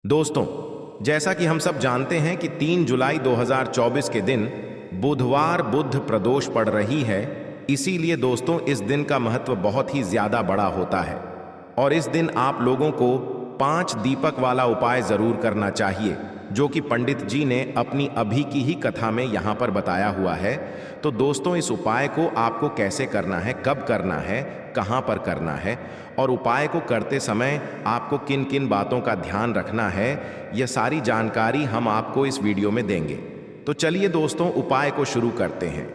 दोस्तों, जैसा कि हम सब जानते हैं कि 3 जुलाई 2024 के दिन बुधवार बुध प्रदोष पड़ रही है। इसीलिए दोस्तों इस दिन का महत्व बहुत ही ज्यादा बड़ा होता है और इस दिन आप लोगों को 5 दीपक वाला उपाय जरूर करना चाहिए, जो कि पंडित जी ने अपनी अभी की ही कथा में यहाँ पर बताया हुआ है। तो दोस्तों इस उपाय को आपको कैसे करना है, कब करना है, कहाँ पर करना है और उपाय को करते समय आपको किन किन बातों का ध्यान रखना है, यह सारी जानकारी हम आपको इस वीडियो में देंगे। तो चलिए दोस्तों उपाय को शुरू करते हैं।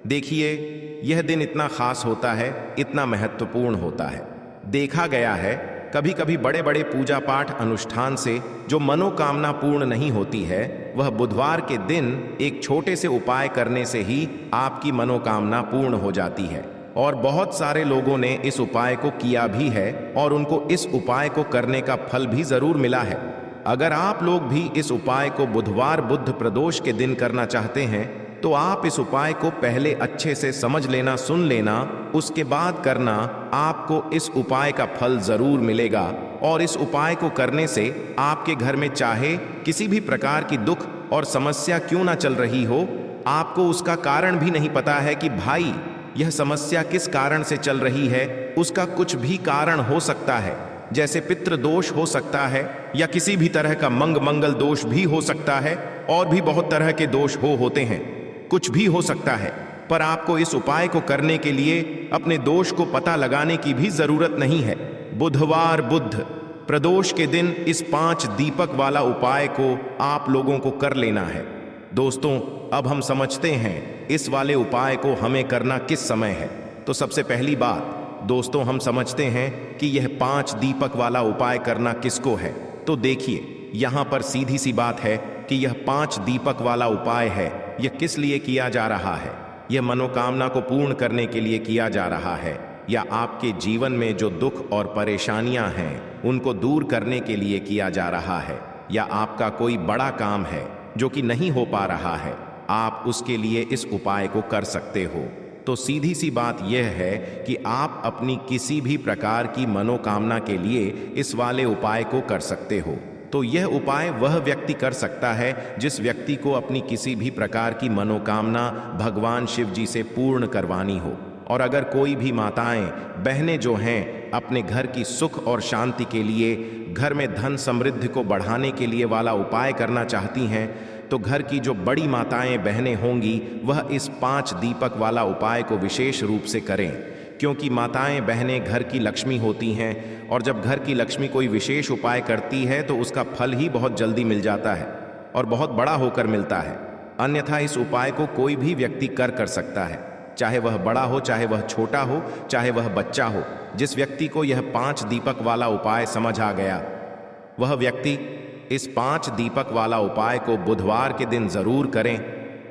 देखिए, यह दिन इतना खास होता है, इतना महत्वपूर्ण होता है। देखा गया है कभी कभी बड़े बड़े पूजा पाठ अनुष्ठान से जो मनोकामना पूर्ण नहीं होती है, वह बुधवार के दिन एक छोटे से उपाय करने से ही आपकी मनोकामना पूर्ण हो जाती है। और बहुत सारे लोगों ने इस उपाय को किया भी है और उनको इस उपाय को करने का फल भी जरूर मिला है। अगर आप लोग भी इस उपाय को बुधवार बुध प्रदोष के दिन करना चाहते हैं तो आप इस उपाय को पहले अच्छे से समझ लेना, सुन लेना, उसके बाद करना। आपको इस उपाय का फल जरूर मिलेगा और इस उपाय को करने से आपके घर में चाहे किसी भी प्रकार की दुख और समस्या क्यों ना चल रही हो, आपको उसका कारण भी नहीं पता है कि भाई यह समस्या किस कारण से चल रही है। उसका कुछ भी कारण हो सकता है, जैसे पितृ दोष हो सकता है या किसी भी तरह का मंगल दोष भी हो सकता है और भी बहुत तरह के दोष होते हैं, कुछ भी हो सकता है। पर आपको इस उपाय को करने के लिए अपने दोष को पता लगाने की भी जरूरत नहीं है। बुधवार बुध प्रदोष के दिन इस 5 दीपक वाला उपाय को आप लोगों को कर लेना है। दोस्तों अब हम समझते हैं इस वाले उपाय को हमें करना किस समय है। तो सबसे पहली बात दोस्तों, हम समझते हैं कि यह 5 दीपक वाला उपाय करना किसको है। तो देखिए, यहाँ पर सीधी सी बात है कि यह 5 दीपक वाला उपाय है। यह किस लिए किया जा रहा है? यह मनोकामना को पूर्ण करने के लिए किया जा रहा है, या आपके जीवन में जो दुख और परेशानियां हैं उनको दूर करने के लिए किया जा रहा है, या आपका कोई बड़ा काम है जो कि नहीं हो पा रहा है, आप उसके लिए इस उपाय को कर सकते हो। तो सीधी सी बात यह है कि आप अपनी किसी भी प्रकार की मनोकामना के लिए इस वाले उपाय को कर सकते हो। तो यह उपाय वह व्यक्ति कर सकता है जिस व्यक्ति को अपनी किसी भी प्रकार की मनोकामना भगवान शिव जी से पूर्ण करवानी हो। और अगर कोई भी माताएं बहनें जो हैं अपने घर की सुख और शांति के लिए, घर में धन समृद्धि को बढ़ाने के लिए वाला उपाय करना चाहती हैं, तो घर की जो बड़ी माताएं बहनें होंगी वह इस 5 दीपक वाला उपाय को विशेष रूप से करें, क्योंकि माताएं बहनें घर की लक्ष्मी होती हैं और जब घर की लक्ष्मी कोई विशेष उपाय करती है तो उसका फल ही बहुत जल्दी मिल जाता है और बहुत बड़ा होकर मिलता है। अन्यथा इस उपाय को कोई भी व्यक्ति कर सकता है, चाहे वह बड़ा हो, चाहे वह छोटा हो, चाहे वह बच्चा हो। जिस व्यक्ति को यह 5 दीपक वाला उपाय समझ आ गया, वह व्यक्ति इस 5 दीपक वाला उपाय को बुधवार के दिन जरूर करें,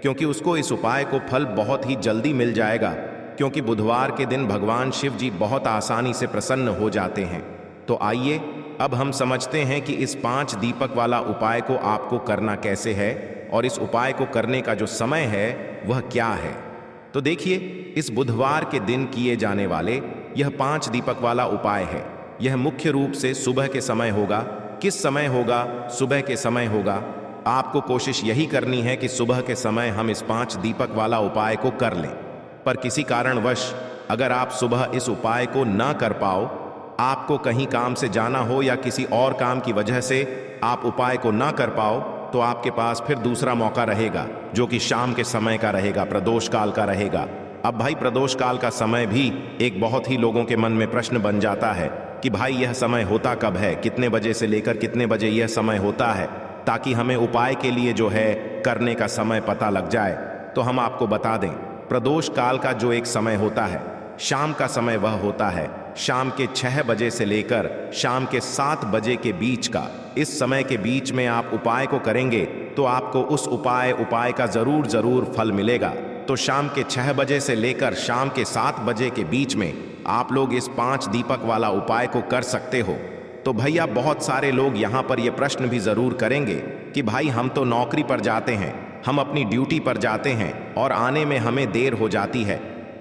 क्योंकि उसको इस उपाय को फल बहुत ही जल्दी मिल जाएगा। क्योंकि बुधवार के दिन भगवान शिव जी बहुत आसानी से प्रसन्न हो जाते हैं। तो आइए अब हम समझते हैं कि इस 5 दीपक वाला उपाय को आपको करना कैसे है और इस उपाय को करने का जो समय है वह क्या है। तो देखिए, इस बुधवार के दिन किए जाने वाले यह 5 दीपक वाला उपाय है। यह मुख्य रूप से सुबह के समय होगा। किस समय होगा? सुबह के समय होगा। आपको कोशिश यही करनी है कि सुबह के समय हम इस 5 दीपक वाला उपाय को कर लें। पर किसी कारणवश अगर आप सुबह इस उपाय को ना कर पाओ, आपको कहीं काम से जाना हो या किसी और काम की वजह से आप उपाय को ना कर पाओ, तो आपके पास फिर दूसरा मौका रहेगा, जो कि शाम के समय का रहेगा, प्रदोष काल का रहेगा। अब भाई प्रदोष काल का समय भी एक बहुत ही लोगों के मन में प्रश्न बन जाता है कि भाई यह समय होता कब है, कितने बजे से लेकर कितने बजे यह समय होता है, ताकि हमें उपाय के लिए जो है करने का समय पता लग जाए। तो हम आपको बता दें, प्रदोष काल का जो एक समय होता है, शाम का समय, वह होता है शाम के 6 बजे से लेकर शाम के 7 बजे के बीच का। इस समय के बीच में आप उपाय को करेंगे तो आपको उस उपाय का जरूर फल मिलेगा। तो शाम के 6 बजे से लेकर शाम के 7 बजे के बीच में आप लोग इस 5 दीपक वाला उपाय को कर सकते हो। तो भैया बहुत सारे लोग यहाँ पर यह प्रश्न भी जरूर करेंगे कि भाई हम तो नौकरी पर जाते हैं, हम अपनी ड्यूटी पर जाते हैं और आने में हमें देर हो जाती है,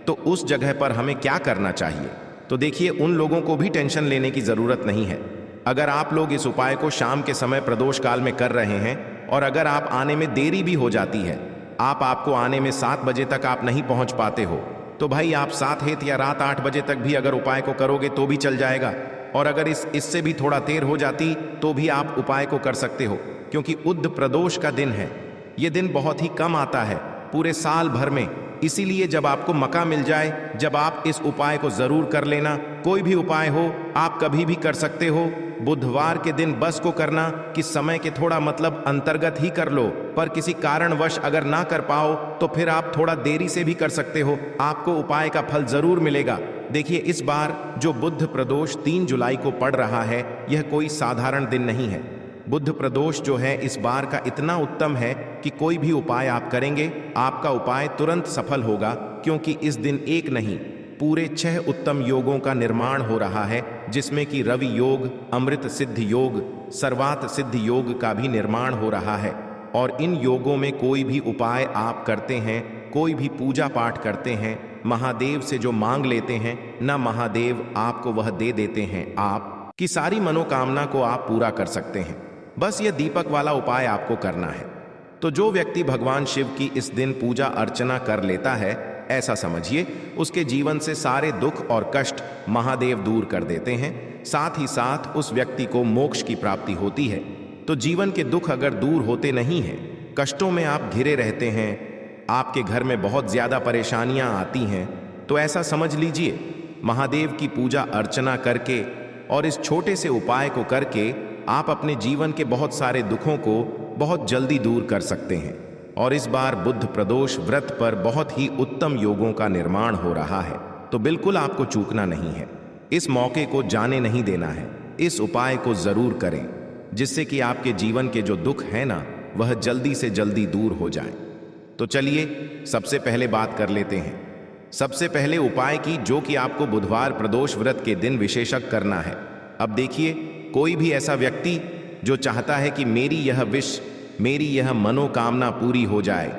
तो उस जगह पर हमें क्या करना चाहिए। तो देखिए, उन लोगों को भी टेंशन लेने की ज़रूरत नहीं है। अगर आप लोग इस उपाय को शाम के समय प्रदोष काल में कर रहे हैं और अगर आप आने में देरी भी हो जाती है, आपको आने में 7 बजे तक आप नहीं पहुंच पाते हो, तो भाई आप 7 हेत या रात 8 बजे तक भी अगर उपाय को करोगे तो भी चल जाएगा। और अगर इससे भी थोड़ा देर हो जाती तो भी आप उपाय को कर सकते हो, क्योंकि उद्ध प्रदोष का दिन है। ये दिन बहुत ही कम आता है पूरे साल भर में, इसीलिए जब आपको मौका मिल जाए, जब आप इस उपाय को जरूर कर लेना। कोई भी उपाय हो आप कभी भी कर सकते हो, बुधवार के दिन बस को करना कि समय के थोड़ा मतलब अंतर्गत ही कर लो, पर किसी कारणवश अगर ना कर पाओ तो फिर आप थोड़ा देरी से भी कर सकते हो, आपको उपाय का फल जरूर मिलेगा। देखिए, इस बार जो बुद्ध प्रदोष 3 जुलाई को पड़ रहा है, यह कोई साधारण दिन नहीं है। बुद्ध प्रदोष जो है इस बार का इतना उत्तम है कि कोई भी उपाय आप करेंगे, आपका उपाय तुरंत सफल होगा, क्योंकि इस दिन एक नहीं पूरे 6 उत्तम योगों का निर्माण हो रहा है, जिसमें कि रवि योग, अमृत सिद्ध योग, सर्वात सिद्ध योग का भी निर्माण हो रहा है। और इन योगों में कोई भी उपाय आप करते हैं, कोई भी पूजा पाठ करते हैं, महादेव से जो मांग लेते हैं ना, महादेव आपको वह दे देते हैं, आप की सारी मनोकामना को आप पूरा कर सकते हैं। बस ये दीपक वाला उपाय आपको करना है। तो जो व्यक्ति भगवान शिव की इस दिन पूजा अर्चना कर लेता है, ऐसा समझिए उसके जीवन से सारे दुख और कष्ट महादेव दूर कर देते हैं, साथ ही साथ उस व्यक्ति को मोक्ष की प्राप्ति होती है। तो जीवन के दुख अगर दूर होते नहीं हैं, कष्टों में आप घिरे रहते हैं, आपके घर में बहुत ज्यादा परेशानियां आती हैं, तो ऐसा समझ लीजिए महादेव की पूजा अर्चना करके और इस छोटे से उपाय को करके आप अपने जीवन के बहुत सारे दुखों को बहुत जल्दी दूर कर सकते हैं। और इस बार बुद्ध प्रदोष व्रत पर बहुत ही उत्तम योगों का निर्माण हो रहा है, तो बिल्कुल आपको चूकना नहीं है। इस मौके को जाने नहीं देना है, इस उपाय को जरूर करें, जिससे कि आपके जीवन के जो दुख है ना, वह जल्दी से जल्दी दूर हो जाए। तो चलिए सबसे पहले बात कर लेते हैं सबसे पहले उपाय की, जो कि आपको बुधवार प्रदोष व्रत के दिन विशेषक करना है। अब देखिए, कोई भी ऐसा व्यक्ति जो चाहता है कि मेरी यह विश, मेरी यह मनोकामना पूरी हो जाए,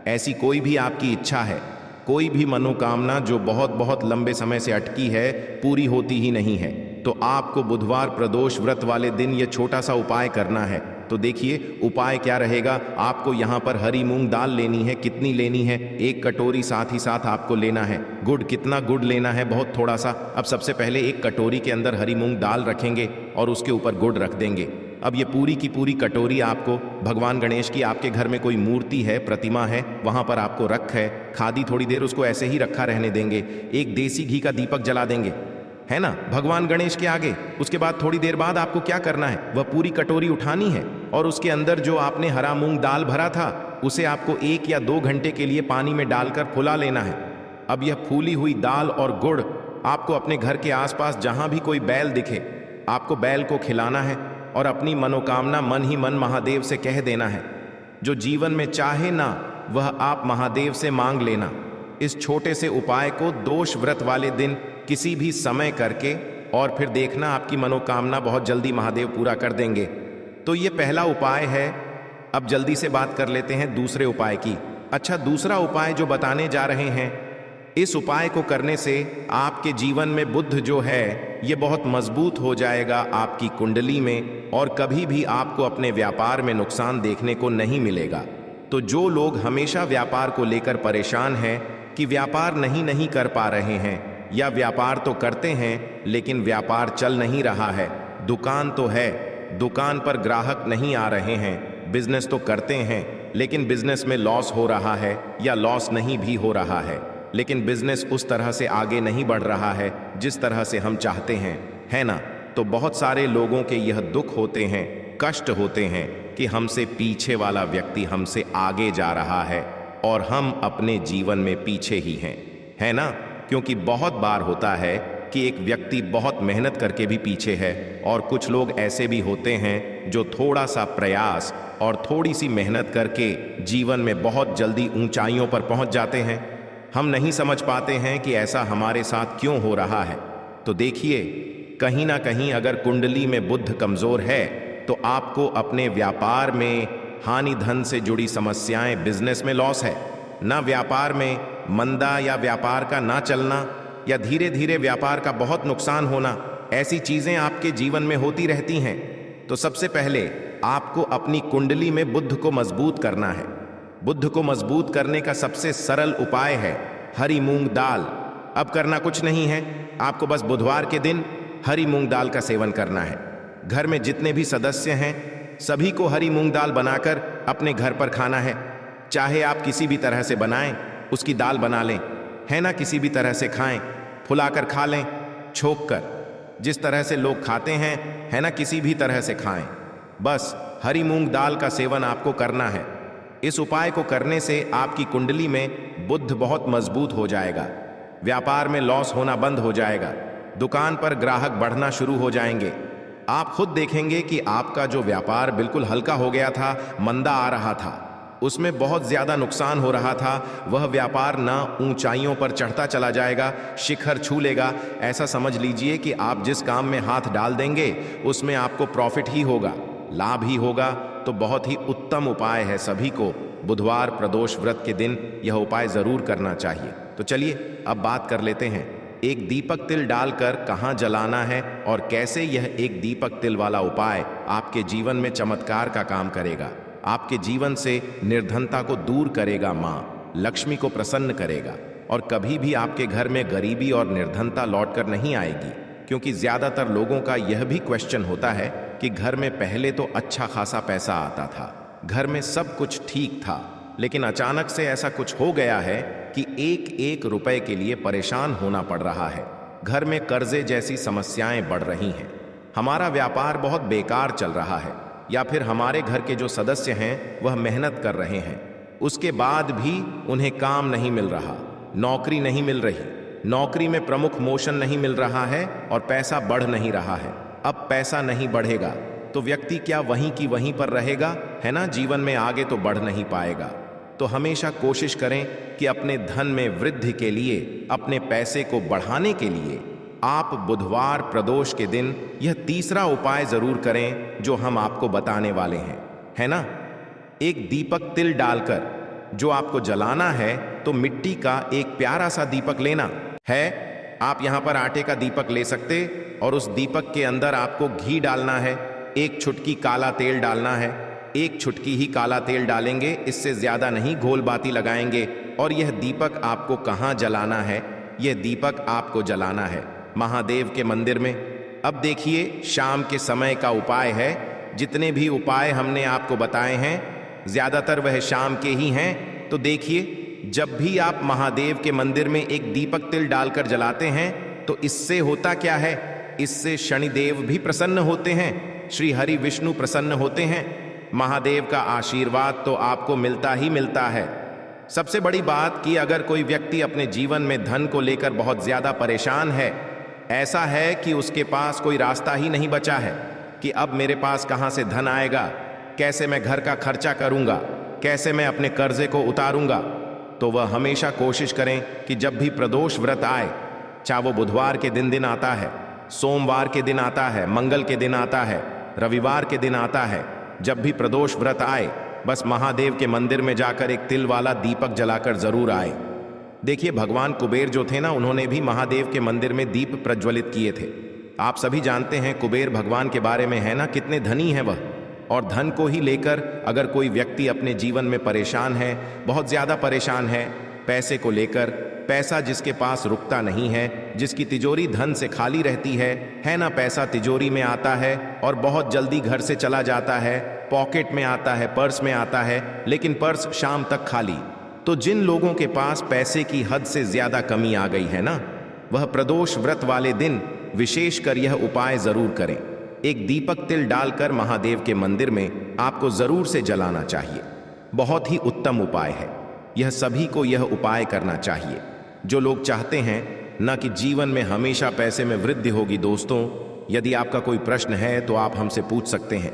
ऐसी कोई भी आपकी इच्छा है, कोई भी मनोकामना जो बहुत बहुत लंबे समय से अटकी है, पूरी होती ही नहीं है, तो आपको बुधवार प्रदोष व्रत वाले दिन यह छोटा सा उपाय करना है। तो देखिए उपाय क्या रहेगा। आपको यहाँ पर हरी मूंग दाल लेनी है। कितनी लेनी है? 1 कटोरी, साथ ही साथ आपको लेना है गुड़। कितना गुड़ लेना है? बहुत थोड़ा सा। अब सबसे पहले 1 कटोरी के अंदर हरी मूंग दाल रखेंगे और उसके ऊपर गुड़ रख देंगे। अब ये पूरी की पूरी कटोरी आपको भगवान गणेश की, आपके घर में कोई मूर्ति है, प्रतिमा है, वहां पर आपको रख है, खादी थोड़ी देर उसको ऐसे ही रखा रहने देंगे। एक देसी घी का दीपक जला देंगे, है ना, भगवान गणेश के आगे। उसके बाद थोड़ी देर बाद आपको क्या करना है, वह पूरी कटोरी उठानी है और उसके अंदर जो आपने हरा मूंग दाल भरा था, उसे आपको 1 या 2 घंटे के लिए पानी में डालकर फुला लेना है। अब यह फूली हुई दाल और गुड़ आपको अपने घर के आसपास जहां भी कोई बैल दिखे, आपको बैल को खिलाना है और अपनी मनोकामना मन ही मन महादेव से कह देना है। जो जीवन में चाहे ना, वह आप महादेव से मांग लेना। इस छोटे से उपाय को दोष व्रत वाले दिन किसी भी समय करके और फिर देखना आपकी मनोकामना बहुत जल्दी महादेव पूरा कर देंगे। तो ये पहला उपाय है। अब जल्दी से बात कर लेते हैं दूसरे उपाय की। अच्छा, दूसरा उपाय जो बताने जा रहे हैं, इस उपाय को करने से आपके जीवन में बुध जो है ये बहुत मजबूत हो जाएगा आपकी कुंडली में, और कभी भी आपको अपने व्यापार में नुकसान देखने को नहीं मिलेगा। तो जो लोग हमेशा व्यापार को लेकर परेशान हैं कि व्यापार नहीं कर पा रहे हैं, या व्यापार तो करते हैं लेकिन व्यापार चल नहीं रहा है, दुकान तो है, दुकान पर ग्राहक नहीं आ रहे हैं, बिजनेस तो करते हैं लेकिन बिजनेस में लॉस हो रहा है या लॉस नहीं भी हो रहा है, लेकिन बिजनेस उस तरह से आगे नहीं बढ़ रहा है जिस तरह से हम चाहते हैं, है ना। तो बहुत सारे लोगों के यह दुख होते हैं, कष्ट होते हैं कि हमसे पीछे वाला व्यक्ति हमसे आगे जा रहा है और हम अपने जीवन में पीछे ही हैं, है ना। क्योंकि बहुत बार होता है कि एक व्यक्ति बहुत मेहनत करके भी पीछे है, और कुछ लोग ऐसे भी होते हैं जो थोड़ा सा प्रयास और थोड़ी सी मेहनत करके जीवन में बहुत जल्दी ऊंचाइयों पर पहुंच जाते हैं। हम नहीं समझ पाते हैं कि ऐसा हमारे साथ क्यों हो रहा है। तो देखिए, कहीं ना कहीं अगर कुंडली में बुध कमजोर है तो आपको अपने व्यापार में हानि, धन से जुड़ी समस्याएं, बिजनेस में लॉस है ना, व्यापार में मंदा या व्यापार का ना चलना या धीरे धीरे व्यापार का बहुत नुकसान होना, ऐसी चीजें आपके जीवन में होती रहती हैं। तो सबसे पहले आपको अपनी कुंडली में बुध को मजबूत करना है। बुध को मजबूत करने का सबसे सरल उपाय है हरी मूंग दाल। अब करना कुछ नहीं है, आपको बस बुधवार के दिन हरी मूंग दाल का सेवन करना है। घर में जितने भी सदस्य हैं सभी को हरी मूंग दाल बनाकर अपने घर पर खाना है। चाहे आप किसी भी तरह से बनाएं, उसकी दाल बना लें, है ना, किसी भी तरह से खाएं, फुलाकर खा लें, छोक कर, जिस तरह से लोग खाते हैं, है ना, किसी भी तरह से खाएं। बस हरी मूंग दाल का सेवन आपको करना है। इस उपाय को करने से आपकी कुंडली में बुध बहुत मजबूत हो जाएगा। व्यापार में लॉस होना बंद हो जाएगा। दुकान पर ग्राहक बढ़ना शुरू हो जाएंगे। आप खुद देखेंगे कि आपका जो व्यापार बिल्कुल हल्का हो गया था, मंदा आ रहा था, उसमें बहुत ज्यादा नुकसान हो रहा था, वह व्यापार ना ऊंचाइयों पर चढ़ता चला जाएगा, शिखर छू लेगा। ऐसा समझ लीजिए कि आप जिस काम में हाथ डाल देंगे उसमें आपको प्रॉफिट ही होगा, लाभ ही होगा। तो बहुत ही उत्तम उपाय है, सभी को बुधवार प्रदोष व्रत के दिन यह उपाय जरूर करना चाहिए। तो चलिए अब बात कर लेते हैं एक दीपक तिल डालकर कहाँ जलाना है और कैसे यह एक दीपक तिल वाला उपाय आपके जीवन में चमत्कार का काम करेगा, आपके जीवन से निर्धनता को दूर करेगा, माँ लक्ष्मी को प्रसन्न करेगा और कभी भी आपके घर में गरीबी और निर्धनता लौटकर नहीं आएगी। क्योंकि ज्यादातर लोगों का यह भी क्वेश्चन होता है कि घर में पहले तो अच्छा खासा पैसा आता था, घर में सब कुछ ठीक था, लेकिन अचानक से ऐसा कुछ हो गया है कि एक एक रुपए के लिए परेशान होना पड़ रहा है। घर में कर्जे जैसी समस्याएं बढ़ रही हैं, हमारा व्यापार बहुत बेकार चल रहा है, या फिर हमारे घर के जो सदस्य हैं वह मेहनत कर रहे हैं, उसके बाद भी उन्हें काम नहीं मिल रहा, नौकरी नहीं मिल रही, नौकरी में प्रमुख मोशन नहीं मिल रहा है और पैसा बढ़ नहीं रहा है। अब पैसा नहीं बढ़ेगा तो व्यक्ति क्या वहीं की वहीं पर रहेगा, है ना, जीवन में आगे तो बढ़ नहीं पाएगा। तो हमेशा कोशिश करें कि अपने धन में वृद्धि के लिए, अपने पैसे को बढ़ाने के लिए आप बुधवार प्रदोष के दिन यह तीसरा उपाय जरूर करें जो हम आपको बताने वाले हैं, है ना। एक दीपक तिल डालकर जो आपको जलाना है, तो मिट्टी का एक प्यारा सा दीपक लेना है। आप यहां पर आटे का दीपक ले सकते और उस दीपक के अंदर आपको घी डालना है, एक चुटकी काला तेल डालना है, एक चुटकी ही काला तेल डालेंगे, इससे ज्यादा नहीं, घोल बाती लगाएंगे। और यह दीपक आपको कहाँ जलाना है? यह दीपक आपको जलाना है महादेव के मंदिर में। अब देखिए शाम के समय का उपाय है। जितने भी उपाय हमने आपको बताए हैं ज्यादातर वह शाम के ही हैं। तो देखिए, जब भी आप महादेव के मंदिर में एक दीपक तिल डालकर जलाते हैं तो इससे होता क्या है, इससे शनिदेव भी प्रसन्न होते हैं, श्री हरि विष्णु प्रसन्न होते हैं, महादेव का आशीर्वाद तो आपको मिलता ही मिलता है। सबसे बड़ी बात कि अगर कोई व्यक्ति अपने जीवन में धन को लेकर बहुत ज्यादा परेशान है, ऐसा है कि उसके पास कोई रास्ता ही नहीं बचा है कि अब मेरे पास कहां से धन आएगा, कैसे मैं घर का खर्चा करूंगा, कैसे मैं अपने कर्जे को उतारूंगा, तो वह हमेशा कोशिश करें कि जब भी प्रदोष व्रत आए, चाहे वो बुधवार के दिन आता है, सोमवार के दिन आता है, मंगल के दिन आता है, रविवार के दिन आता है, जब भी प्रदोष व्रत आए बस महादेव के मंदिर में जाकर एक तिल वाला दीपक जलाकर जरूर आए। देखिए भगवान कुबेर जो थे ना, उन्होंने भी महादेव के मंदिर में दीप प्रज्वलित किए थे। आप सभी जानते हैं कुबेर भगवान के बारे में, है ना, कितने धनी हैं वह। और धन को ही लेकर अगर कोई व्यक्ति अपने जीवन में परेशान है, बहुत ज्यादा परेशान है, पैसे को लेकर, पैसा जिसके पास रुकता नहीं है, जिसकी तिजोरी धन से खाली रहती है ना, पैसा तिजोरी में आता है और बहुत जल्दी घर से चला जाता है, पॉकेट में आता है, पर्स में आता है, लेकिन पर्स शाम तक खाली। तो जिन लोगों के पास पैसे की हद से ज्यादा कमी आ गई है ना, वह प्रदोष व्रत वाले दिन विशेषकर यह उपाय जरूर करें। एक दीपक तिल डालकर महादेव के मंदिर में आपको जरूर से जलाना चाहिए। बहुत ही उत्तम उपाय है, यह सभी को यह उपाय करना चाहिए जो लोग चाहते हैं न कि जीवन में हमेशा पैसे में वृद्धि होगी। दोस्तों, यदि आपका कोई प्रश्न है तो आप हमसे पूछ सकते हैं।